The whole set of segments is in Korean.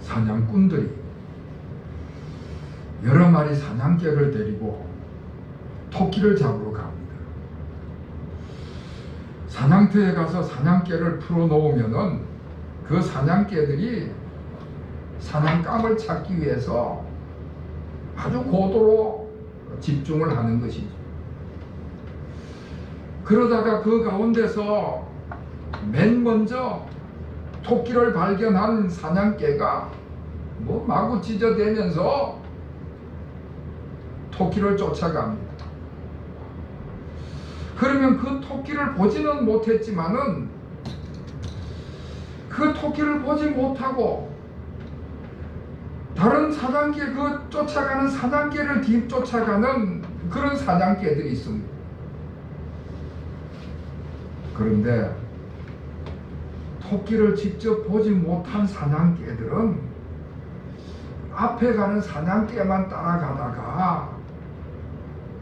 사냥꾼들이 여러 마리 사냥개를 데리고 토끼를 잡으러 갑니다. 사냥터에 가서 사냥개를 풀어놓으면은 그 사냥개들이 사냥감을 찾기 위해서 아주 고도로 집중을 하는 것이죠. 그러다가 그 가운데서 맨 먼저 토끼를 발견한 사냥개가 마구 찢어대면서 토끼를 쫓아갑니다. 그러면 그 토끼를 보지는 못했지만은 그 토끼를 보지 못하고 다른 사냥개, 그 쫓아가는 사냥개를 뒤쫓아가는 그런 사냥개들이 있습니다. 그런데 토끼를 직접 보지 못한 사냥개들은 앞에 가는 사냥개만 따라가다가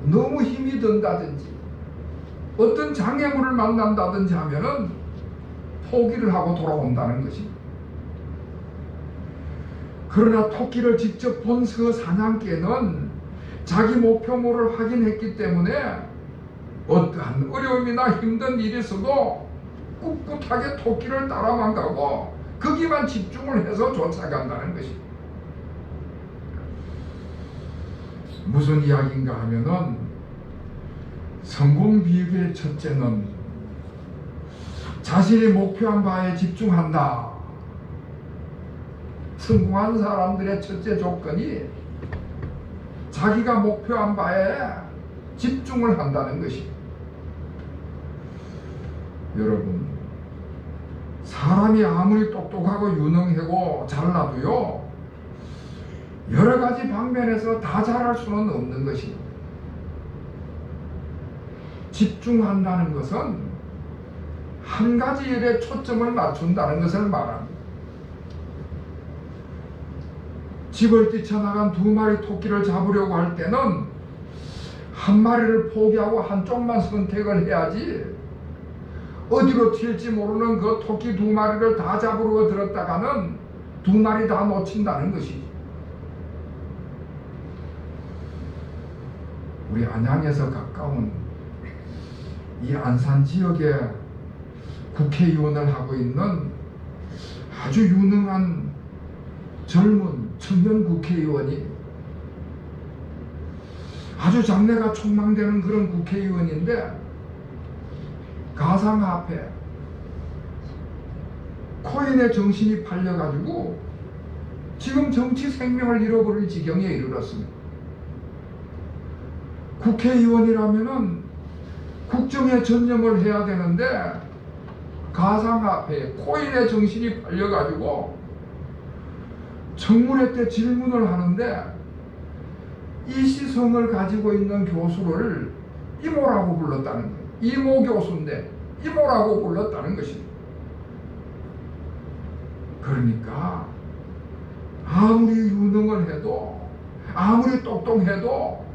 너무 힘이 든다든지 어떤 장애물을 만난다든지 하면은 포기를 하고 돌아온다는 것입니다. 그러나 토끼를 직접 본 그 사냥개는 자기 목표물을 확인했기 때문에 어떠한 어려움이나 힘든 일이 있어도 꿋꿋하게 토끼를 따라만 가고 거기만 집중을 해서 쫓아간다는 것입니다. 무슨 이야기인가 하면은 성공 비결의 첫째는 자신이 목표한 바에 집중한다. 성공한 사람들의 첫째 조건이 자기가 목표한 바에 집중을 한다는 것입니다. 여러분, 사람이 아무리 똑똑하고 유능하고 잘나도요, 여러 가지 방면에서 다 잘할 수는 없는 것입니다. 집중한다는 것은 한 가지 일에 초점을 맞춘다는 것을 말합니다. 집을 뛰쳐나간 두 마리 토끼를 잡으려고 할 때는 한 마리를 포기하고 한쪽만 선택을 해야지 어디로 튈지 모르는 그 토끼 두 마리를 다 잡으러 들었다가는 두 마리 다 놓친다는 것이지. 우리 안양에서 가까운 이 안산 지역에 국회의원을 하고 있는 아주 유능한 젊은 청년 국회의원이 아주 장래가 촉망되는 그런 국회의원인데 가상화폐 코인에 정신이 팔려가지고 지금 정치 생명을 잃어버릴 지경에 이르렀습니다. 국회의원이라면은 국정에 전념을 해야 되는데 가상화폐 코인에 정신이 팔려가지고 청문회 때 질문을 하는데 이 시성을 가지고 있는 교수를 이모라고 불렀다는 거예요. 이모 교수인데 이모라고 불렀다는 것입니다. 그러니까 아무리 유능을 해도 아무리 똑똑해도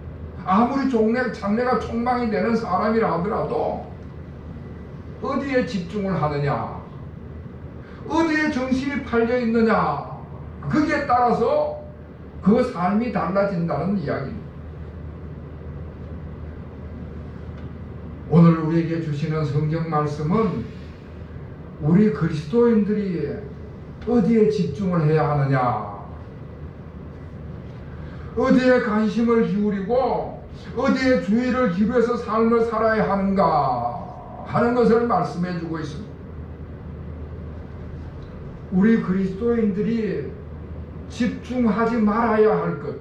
아무리 장래가 촉망이 되는 사람이라 하더라도 어디에 집중을 하느냐, 어디에 정신이 팔려 있느냐, 거기에 따라서 그 삶이 달라진다는 이야기입니다. 오늘 우리에게 주시는 성경 말씀은 우리 그리스도인들이 어디에 집중을 해야 하느냐, 어디에 관심을 기울이고 어디에 주의를 기울여서 삶을 살아야 하는가 하는 것을 말씀해 주고 있습니다. 우리 그리스도인들이 집중하지 말아야 할 것,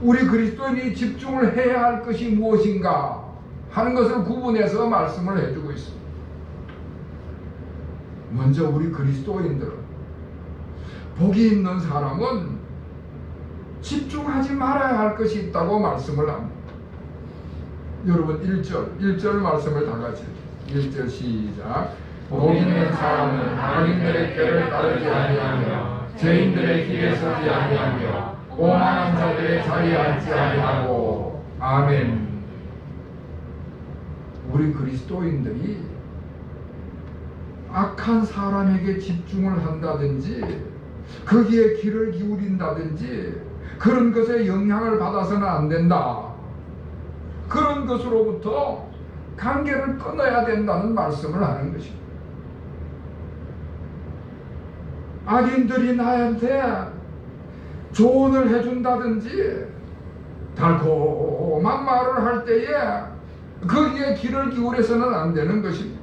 우리 그리스도인이 집중을 해야 할 것이 무엇인가 하는 것을 구분해서 말씀을 해주고 있습니다. 먼저 우리 그리스도인들은, 복이 있는 사람은 집중하지 말아야 할 것이 있다고 말씀을 합니다. 여러분 1절 말씀을 다 같이 1절 시작. 복 있는 사람은 악인들의 꾀를 따르지 아니하며 죄인들의 길에 서지 아니하며 오만한 자들의 자리에 앉지 아니하고. 아멘. 우리 그리스도인들이 악한 사람에게 집중을 한다든지 거기에 귀를 기울인다든지 그런 것에 영향을 받아서는 안 된다. 그런 것으로부터 관계를 끊어야 된다는 말씀을 하는 것입니다. 악인들이 나한테 조언을 해준다든지 달콤한 말을 할 때에 거기에 귀를 기울여서는 안 되는 것입니다.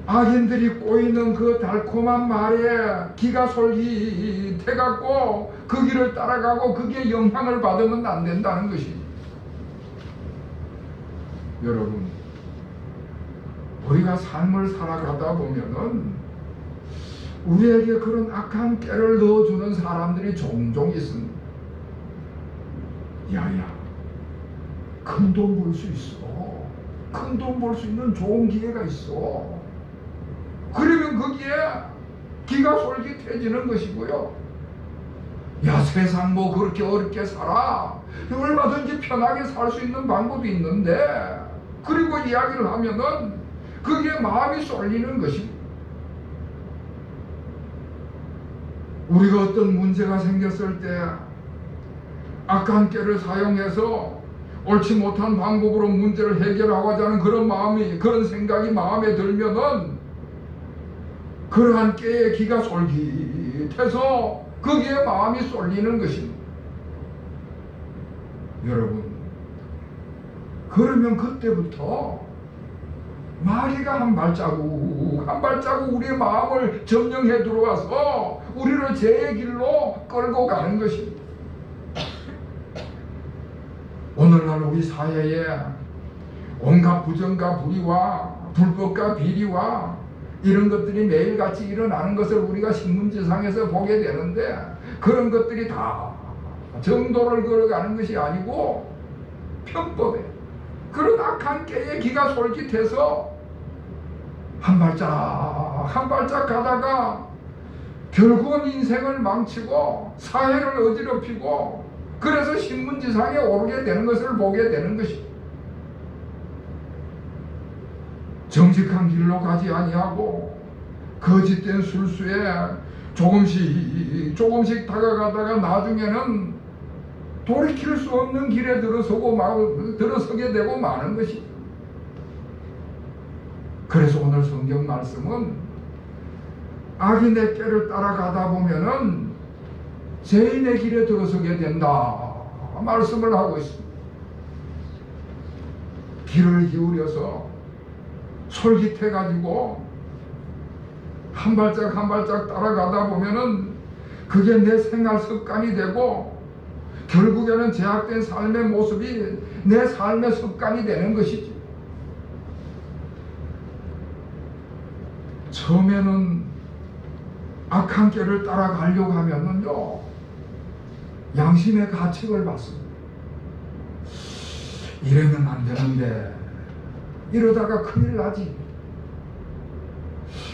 악인들이 꼬이는 그 달콤한 말에 귀가 솔깃해갖고 그 길을 따라가고 거기에 영향을 받으면 안 된다는 것입니다. 여러분, 우리가 삶을 살아가다 보면은 우리에게 그런 악한 깨를 넣어주는 사람들이 종종 있습니다. 야야, 큰 돈 벌 수 있어. 큰 돈 벌 수 있는 좋은 기회가 있어. 그러면 거기에 기가 솔깃해지는 것이고요. 야, 세상 뭐 그렇게 어렵게 살아. 얼마든지 편하게 살 수 있는 방법이 있는데, 그리고 이야기를 하면은 거기에 마음이 쏠리는 것입니다. 우리가 어떤 문제가 생겼을 때 악한 깨를 사용해서 옳지 못한 방법으로 문제를 해결하고자 하는 그런 마음이, 그런 생각이 마음에 들면은 그러한 깨에 귀가 솔깃해서 거기에 마음이 쏠리는 것입니다. 여러분, 그러면 그때부터 마귀가 한 발자국 우리의 마음을 점령해 들어와서 우리를 죄의 길로 끌고 가는 것입니다. 오늘날 우리 사회에 온갖 부정과 불의와 불법과 비리와 이런 것들이 매일같이 일어나는 것을 우리가 신문지상에서 보게 되는데, 그런 것들이 다 정도를 걸어가는 것이 아니고 편법에 그런 악한 깨에 귀가 솔깃해서 한 발짝 가다가 결국은 인생을 망치고 사회를 어지럽히고 그래서 신문지상에 오르게 되는 것을 보게 되는 것입니다. 정직한 길로 가지 아니하고 거짓된 술수에 조금씩 다가가다가 나중에는 돌이킬 수 없는 길에 들어서게 되고 마는 것입니다. 그래서 오늘 성경 말씀은 악인의 깨를 따라가다 보면은 죄인의 길에 들어서게 된다 말씀을 하고 있습니다. 귀를 기울여서 솔깃해가지고 한 발짝 따라가다 보면은 그게 내 생활 습관이 되고 결국에는 제약된 삶의 모습이 내 삶의 습관이 되는 것이지. 처음에는 악한 길을 따라가려고 하면은요, 양심의 가책을 받습니다. 이러면 안 되는데, 이러다가 큰일 나지.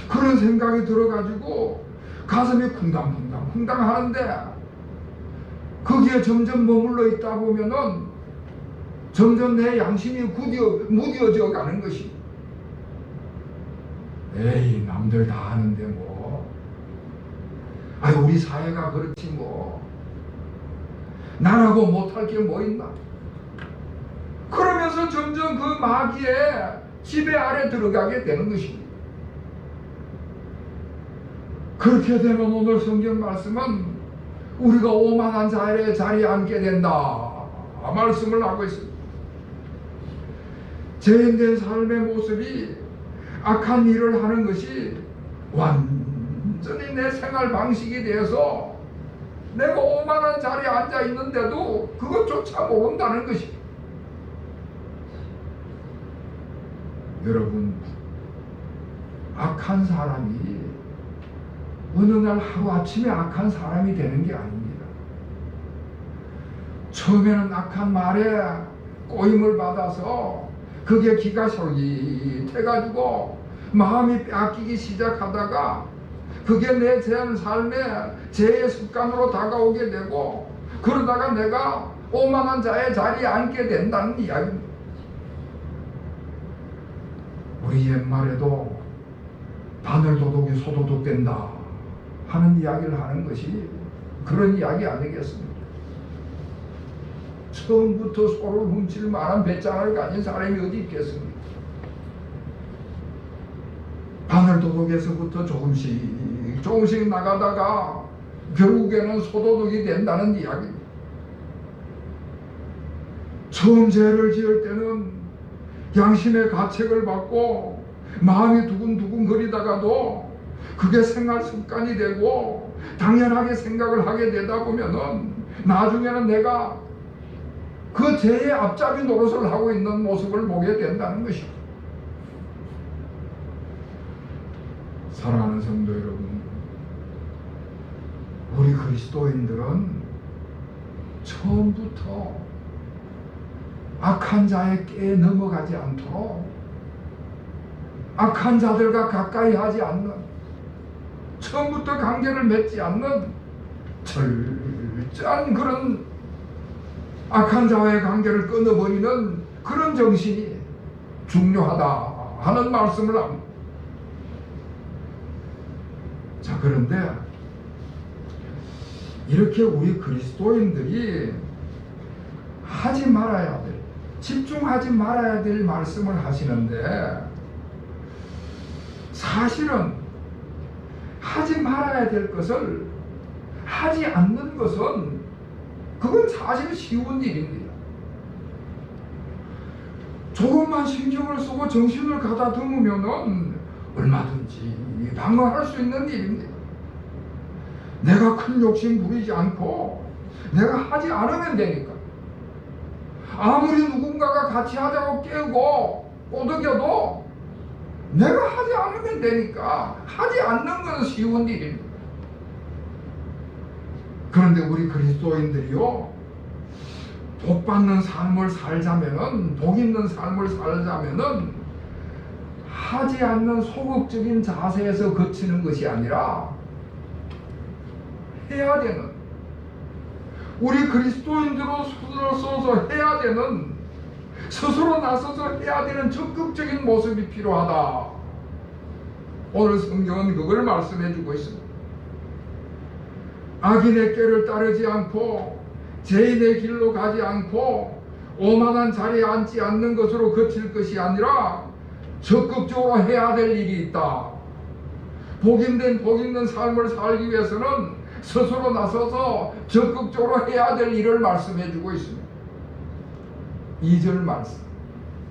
그런 생각이 들어가지고 가슴이 쿵당쿵당 하는데, 거기에 점점 머물러 있다 보면은 점점 내 양심이 무뎌져 가는 것이. 에이, 남들 다 하는데 뭐. 아이, 우리 사회가 그렇지 뭐. 나라고 못할 게 뭐 있나. 그러면서 점점 그 마귀의 지배 아래 들어가게 되는 것입니다. 그렇게 되면 오늘 성경 말씀은 우리가 오만한 자리에 앉게 된다 말씀을 하고 있습니다. 죄인된 삶의 모습이 악한 일을 하는 것이 완전히 내 생활 방식이 되어서 내가 오만한 자리에 앉아 있는데도 그것조차 모른다는 것입니다. 여러분, 악한 사람이 어느 날 하루아침에 악한 사람이 되는 게 아닙니다. 처음에는 악한 말에 꼬임을 받아서 그게 귀가 솔깃해가지고 마음이 빼앗기기 시작하다가 그게 내 삶의 죄의 습관으로 다가오게 되고 그러다가 내가 오만한 자의 자리에 앉게 된다는 이야기입니다. 우리 옛말에도 바늘도둑이 소도둑된다 하는 이야기를 하는 것이 그런 이야기 아니겠습니까? 처음부터 소를 훔칠 만한 배짱을 가진 사람이 어디 있겠습니까? 바늘도둑에서부터 조금씩 나가다가 결국에는 소도둑이 된다는 이야기입니다. 처음 죄를 지을 때는 양심의 가책을 받고 마음이 두근두근 거리다가도 그게 생활 습관이 되고 당연하게 생각을 하게 되다 보면은 나중에는 내가 그 죄의 앞잡이 노릇을 하고 있는 모습을 보게 된다는 것이죠. 사랑하는 성도 여러분, 우리 그리스도인들은 처음부터 악한 자의 깨에 넘어가지 않도록 악한 자들과 가까이 하지 않는, 처음부터 관계를 맺지 않는 철저한 그런 악한 자와의 관계를 끊어버리는 그런 정신이 중요하다 하는 말씀을 합니다. 자, 그런데 이렇게 우리 그리스도인들이 하지 말아야 될, 집중하지 말아야 될 말씀을 하시는데, 사실은 하지 말아야 될 것을 하지 않는 것은 그건 사실 쉬운 일입니다. 조금만 신경을 쓰고 정신을 가다듬으면은 얼마든지 방어할 수 있는 일입니다. 내가 큰 욕심 부리지 않고 내가 하지 않으면 되니까. 아무리 누군가가 같이 하자고 깨우고 꼬드겨도 내가 하지 않으면 되니까 하지 않는 것은 쉬운 일입니다. 그런데 우리 그리스도인들이요, 복 받는 삶을 살자면은, 복 있는 삶을 살자면은 하지 않는 소극적인 자세에서 거치는 것이 아니라 해야 되는, 우리 그리스도인들로서 해야 되는, 스스로 나서서 해야 되는 적극적인 모습이 필요하다. 오늘 성경은 그걸 말씀해 주고 있습니다. 악인의 꾀를 따르지 않고 죄인의 길로 가지 않고 오만한 자리에 앉지 않는 것으로 그칠 것이 아니라 적극적으로 해야 될 일이 있다. 복 있는 삶을 살기 위해서는 스스로 나서서 적극적으로 해야 될 일을 말씀해 주고 있습니다. 2절 말씀,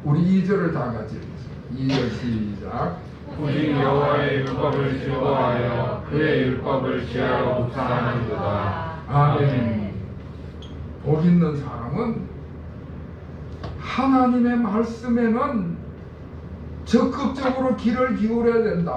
우리 2절을 다 같이 읽겠습니다. 2절 시작. 오직 여호와의 율법을 즐거워하여 그의 율법을 지하로 묵상하는도다. 아멘. 복 있는 사람은 하나님의 말씀에는 적극적으로 귀를 기울여야 된다.